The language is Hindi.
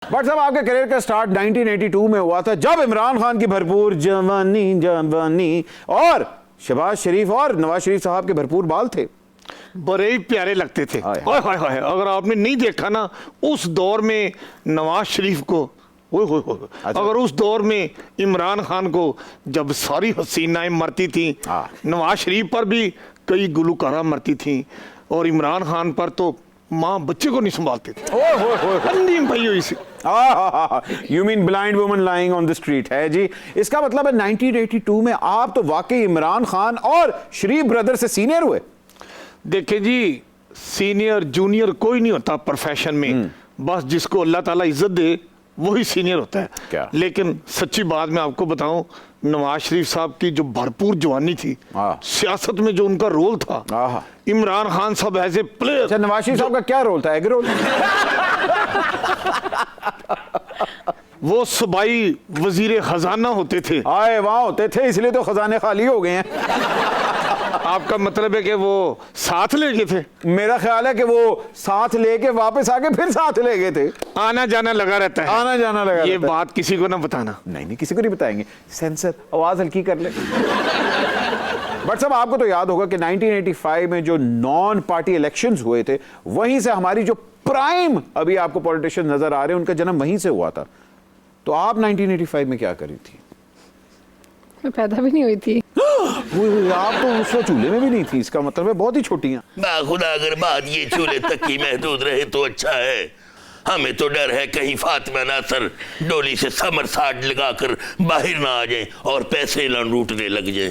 बट साहब आपके करियर का स्टार्ट 1982 में हुआ था, जब इमरान खान की भरपूर जवानी जवानी और शहबाज शरीफ और नवाज शरीफ साहब के भरपूर बाल थे, बड़े ही प्यारे लगते थे। हाय हाय हाय, अगर आपने नहीं देखा ना उस दौर में नवाज शरीफ को, अगर उस दौर में इमरान खान को, जब सारी हसीनाएं मरती थी, नवाज शरीफ पर भी कई गुलकारा मरती थी और इमरान खान पर तो माँ बच्चे को नहीं संभालते थे। भाई you mean blind woman lying on the street है जी। इसका मतलब है 1982 में आप तो वाकई इमरान खान और शरीफ ब्रदर से सीनियर हुए। देखिए जी, सीनियर जूनियर कोई नहीं होता प्रोफेशन में, बस जिसको अल्लाह ताला इज्जत दे वही सीनियर होता है। क्या? लेकिन सच्ची बात मैं आपको बताऊं, नवाज शरीफ साहब की जो भरपूर जवानी थी, सियासत में जो उनका रोल था, इमरान खान साहब एज ए प्लेयर। अच्छा, नवाज शरीफ साहब का क्या रोल था? Egg roll? वो सूबाई वजीर खजाना होते थे। आए वहां होते थे, इसलिए तो खजाने खाली हो गए हैं। आपका मतलब है कि वो साथ ले गए थे? मेरा ख्याल है कि वो साथ लेके वापस आके फिर साथ ले गए थे। आना जाना लगा रहता है, आना जाना लगा ये रहता है। बात किसी को ना बताना। नहीं, किसी को नहीं बताएंगे। सेंसर, आवाज हल्की कर ले। बट साहब आपको तो याद होगा कि 1985 में जो नॉन पार्टी इलेक्शंस हुए थे, वहीं से हमारी जो प्राइम अभी आपको पॉलिटिशियन नजर आ रहे हैं, उनका जन्म वहीं से हुआ था। तो आप 1985 में क्या करी थी? मैं पैदा भी नहीं हुई थी। आप तो उस वक्त चूल्हे में भी नहीं थी, इसका मतलब है बहुत ही छोटी हैं। खुदा अगर बात ये चूल्हे तक ही महदूद रहे तो अच्छा है। हमें तो डर है कहीं फातिमा नासर डोली से समर साट लगाकर बाहर ना आ जाए और पैसे लूटने लग जाए।